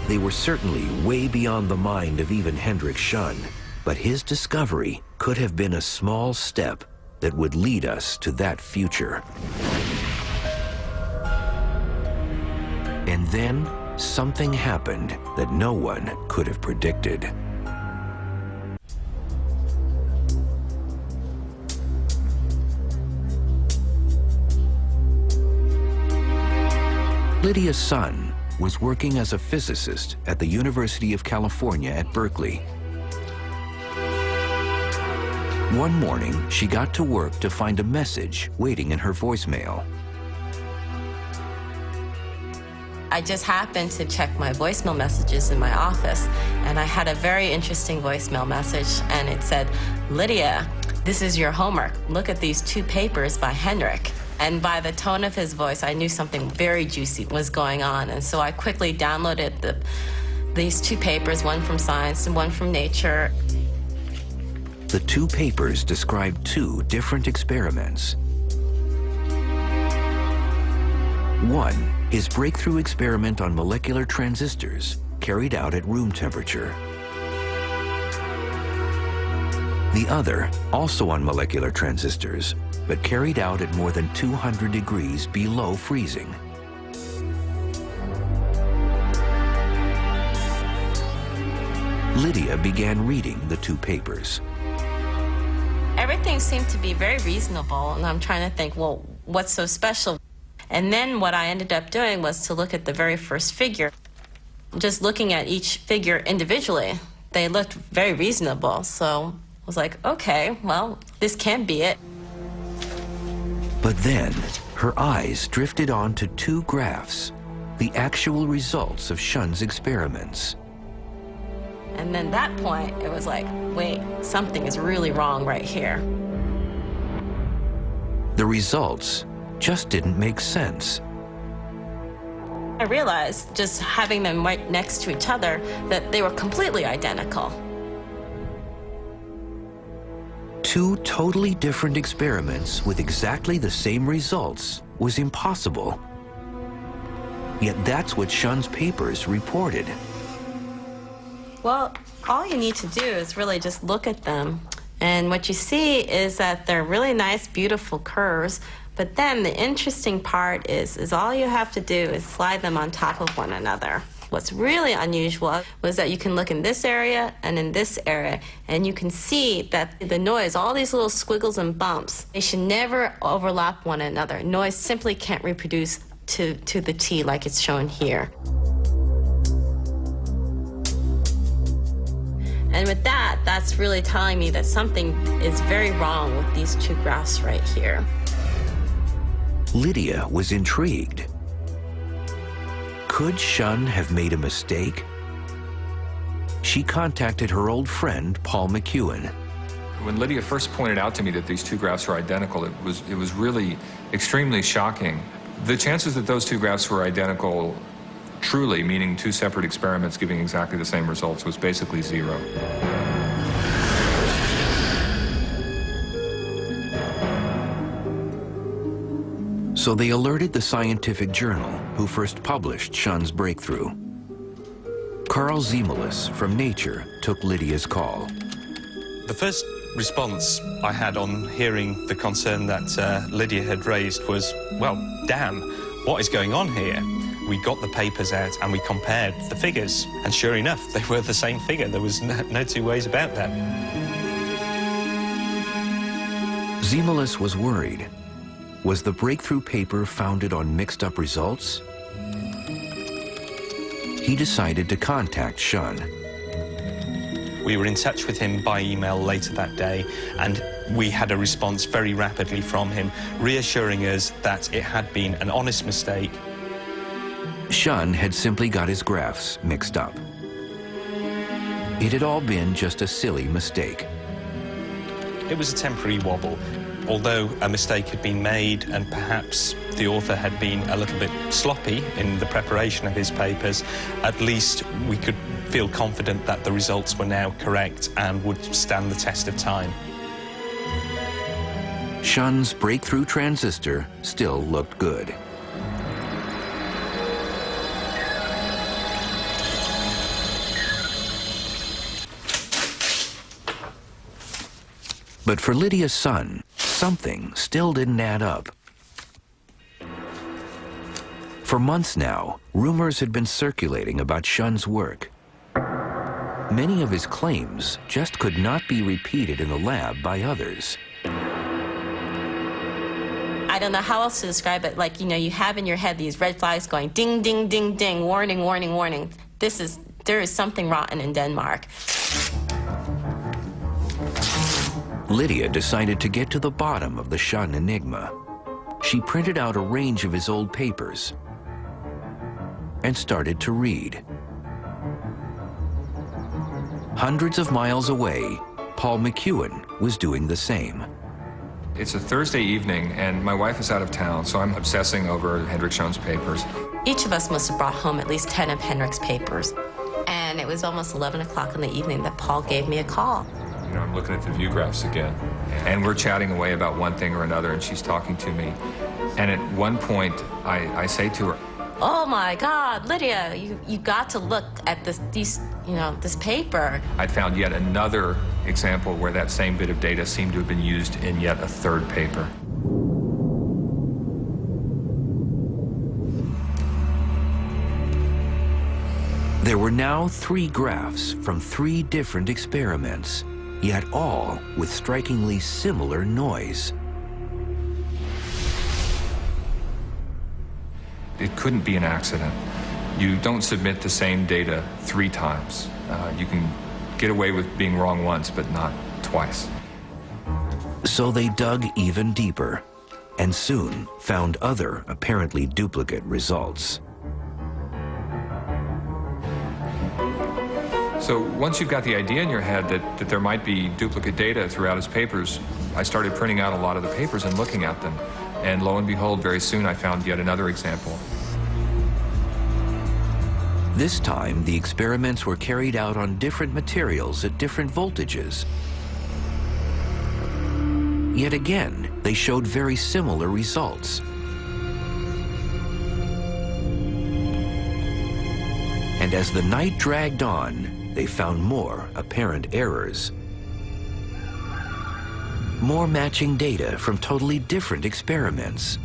They were certainly way beyond the mind of even Hendrik Schun, but his discovery could have been a small step that would lead us to that future. And then something happened that no one could have predicted. Lydia Sun was working as a physicist at the University of California at Berkeley. One morning, she got to work to find a message waiting in her voicemail. I just happened to check my voicemail messages in my office, and I had a very interesting voicemail message, and it said, "Lydia, this is your homework. Look at these 2 papers by Hendrik." And by the tone of his voice, I knew something very juicy was going on. And so I quickly downloaded these 2 papers, one from Science and one from Nature. The 2 papers described 2 different experiments. One, his breakthrough experiment on molecular transistors carried out at room temperature. The other, also on molecular transistors, but carried out at more than 200 degrees below freezing. Lydia began reading the 2 papers. Everything seemed to be very reasonable, and I'm trying to think, well, what's so special? And then what I ended up doing was to look at the very first figure. Just looking at each figure individually, they looked very reasonable. So I was like, okay, well, this can be it. But then, her eyes drifted on to 2 graphs, the actual results of Schun's experiments. And then that point, it was like, wait, something is really wrong right here. The results just didn't make sense. I realized, just having them right next to each other, that they were completely identical. 2 totally different experiments with exactly the same results was impossible. Yet that's what Schun's papers reported. Well, all you need to do is really just look at them. And what you see is that they're really nice, beautiful curves. But then the interesting part is all you have to do is slide them on top of one another. What's really unusual was that you can look in this area and in this area, and you can see that the noise, all these little squiggles and bumps, they should never overlap one another. Noise simply can't reproduce to the T like it's shown here. And with that, that's really telling me that something is very wrong with these 2 graphs right here. Lydia was intrigued. Could Schun have made a mistake? She contacted her old friend, Paul McEwen. When Lydia first pointed out to me that these 2 graphs are identical, it was really extremely shocking. The chances that those 2 graphs were identical truly, meaning 2 separate experiments giving exactly the same results, was basically 0. So they alerted the scientific journal who first published Schun's breakthrough. Carl Ziemelis from Nature took Lydia's call. The first response I had on hearing the concern that Lydia had raised was, well, damn, what is going on here? We got the papers out and we compared the figures, and sure enough, they were the same figure. There was no 2 ways about that. Ziemelis was worried. Was the breakthrough paper founded on mixed-up results? He decided to contact Schun. We were in touch with him by email later that day, and we had a response very rapidly from him, reassuring us that it had been an honest mistake. Schun had simply got his graphs mixed up. It had all been just a silly mistake. It was a temporary wobble. Although a mistake had been made and perhaps the author had been a little bit sloppy in the preparation of his papers, at least we could feel confident that the results were now correct and would stand the test of time. Schun's breakthrough transistor still looked good. But for Lydia's son, something still didn't add up. For months now, rumors had been circulating about Shun's work. Many of his claims just could not be repeated in the lab by others. I don't know how else to describe it. Like, you have in your head these red flags going ding, ding, ding, ding, warning, warning, warning. There is something rotten in Denmark. Lydia decided to get to the bottom of the Shun enigma. She printed out a range of his old papers and started to read. Hundreds of miles away, Paul McEwen was doing the same. It's a Thursday evening, and my wife is out of town, so I'm obsessing over Hendrik Schun's papers. Each of us must have brought home at least 10 of Hendrik's papers. And it was almost 11 o'clock in the evening that Paul gave me a call. I'm looking at the view graphs again, and we're chatting away about one thing or another, and she's talking to me. And at one point, I say to her, "Oh my God, Lydia, you got to look at this paper." I'd found yet another example where that same bit of data seemed to have been used in yet a third paper. There were now 3 graphs from 3 different experiments, yet all with strikingly similar noise. It couldn't be an accident. You don't submit the same data 3 times. You can get away with being wrong once, but not twice. So they dug even deeper, and soon found other apparently duplicate results. So once you've got the idea in your head that there might be duplicate data throughout his papers, I started printing out a lot of the papers and looking at them. And lo and behold, very soon I found yet another example. This time, the experiments were carried out on different materials at different voltages. Yet again, they showed very similar results. And as the night dragged on, they found more apparent errors. More matching data from totally different experiments.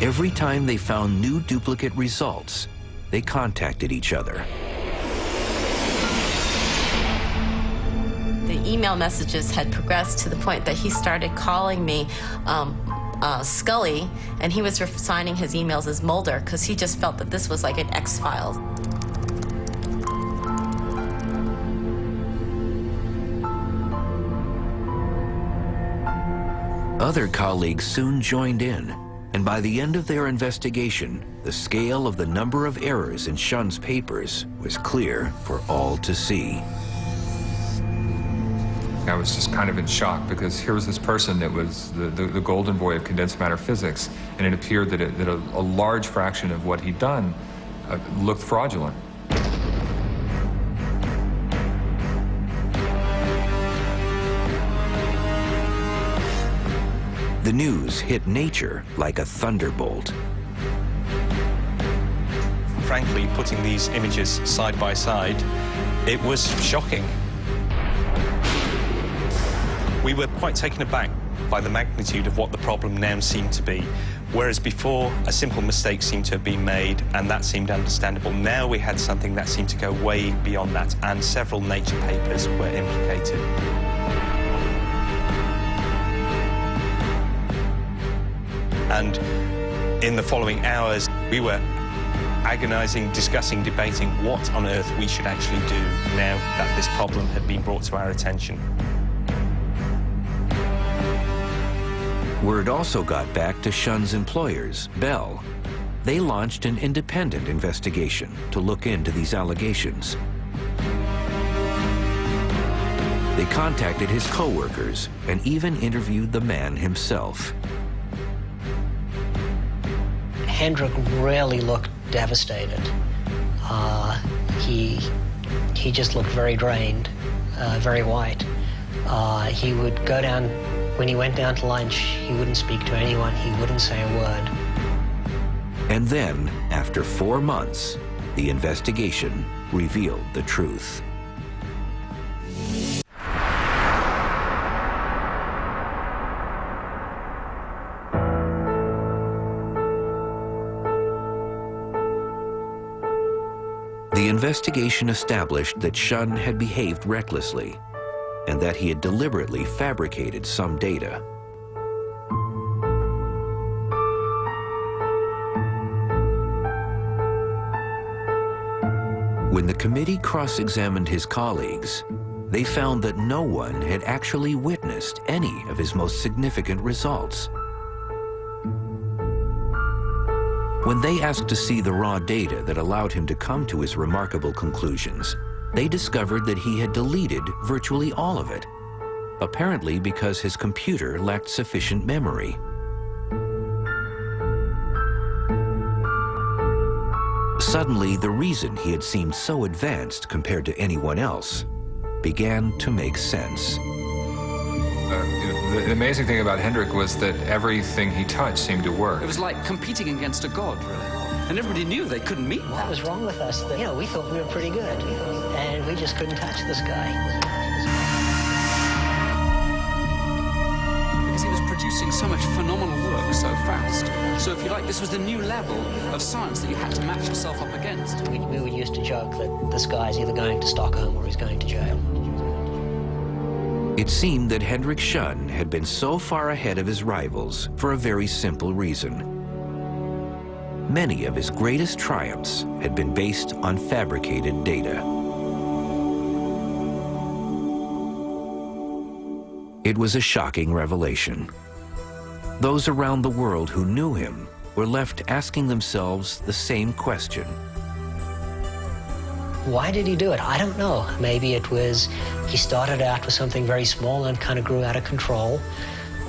Every time they found new duplicate results, they contacted each other. The email messages had progressed to the point that he started calling me Scully, and he was signing his emails as Mulder because he just felt that this was like an X-Files. Other colleagues soon joined in, and by the end of their investigation, the scale of the number of errors in Shun's papers was clear for all to see. I was just kind of in shock because here was this person that was the golden boy of condensed matter physics, and it appeared that a large fraction of what he'd done looked fraudulent. The news hit Nature like a thunderbolt. Frankly, putting these images side by side, it was shocking. We were quite taken aback by the magnitude of what the problem now seemed to be. Whereas before, a simple mistake seemed to have been made, and that seemed understandable. Now we had something that seemed to go way beyond that, and several Nature papers were implicated. And in the following hours, we were agonizing, discussing, debating what on earth we should actually do now that this problem had been brought to our attention. Word also got back to Shun's employers, Bell. They launched an independent investigation to look into these allegations. They contacted his co-workers and even interviewed the man himself. Hendrik really looked devastated. He just looked very drained, very white. He would go down, when he went down to lunch, he wouldn't speak to anyone, he wouldn't say a word. And then, after 4 months, the investigation revealed the truth. The investigation established that Shun had behaved recklessly and that he had deliberately fabricated some data. When the committee cross-examined his colleagues, they found that no one had actually witnessed any of his most significant results. When they asked to see the raw data that allowed him to come to his remarkable conclusions, they discovered that he had deleted virtually all of it, apparently because his computer lacked sufficient memory. Suddenly, the reason he had seemed so advanced compared to anyone else began to make sense. The amazing thing about Hendrik was that everything he touched seemed to work. It was like competing against a god, really. And everybody knew they couldn't meet What was wrong with us? You know, we thought we were pretty good, and we just couldn't touch this guy. because he was producing so much phenomenal work so fast. So if you like, this was the new level of science that you had to match yourself up against. We would used to joke that this guy's either going to Stockholm or he's going to jail. It seemed that Hendrik Shun had been so far ahead of his rivals for a very simple reason. Many of his greatest triumphs had been based on fabricated data. It was a shocking revelation. Those around the world who knew him were left asking themselves the same question. Why did he do it? I don't know. Maybe it was he started out with something very small and kind of grew out of control.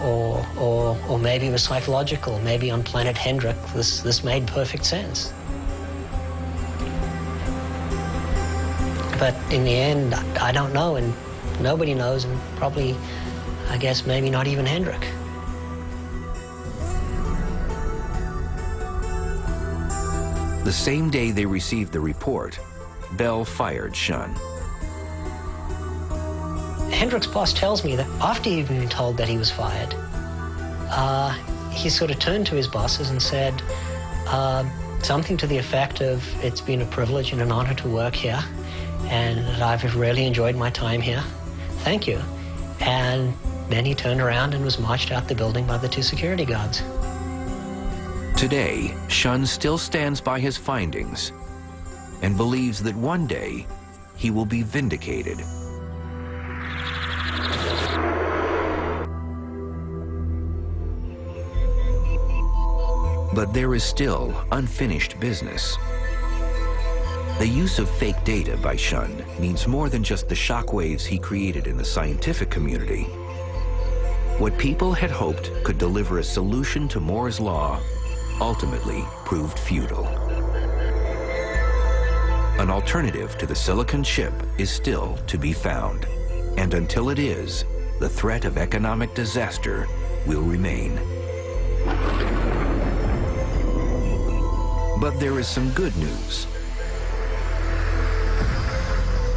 Or maybe it was psychological. Maybe on planet Hendrik, this made perfect sense. But in the end, I don't know, and nobody knows, and probably, I guess, maybe not even Hendrik. The same day they received the report, Bell fired Shun. Hendrik's boss tells me that after he'd been told that he was fired, he sort of turned to his bosses and said something to the effect of, "It's been a privilege and an honor to work here, and I've really enjoyed my time here. Thank you." And then he turned around and was marched out the building by the 2 security guards. Today, Shun still stands by his findings and believes that one day he will be vindicated. But there is still unfinished business. The use of fake data by Shun means more than just the shockwaves he created in the scientific community. What people had hoped could deliver a solution to Moore's Law ultimately proved futile. An alternative to the silicon chip is still to be found, and until it is, the threat of economic disaster will remain. But there is some good news.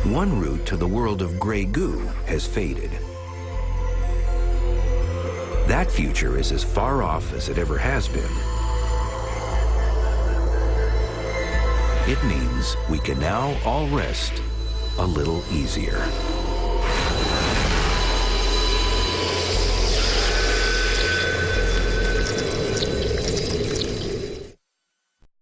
One route to the world of gray goo has faded. That future is as far off as it ever has been. It means we can now all rest a little easier.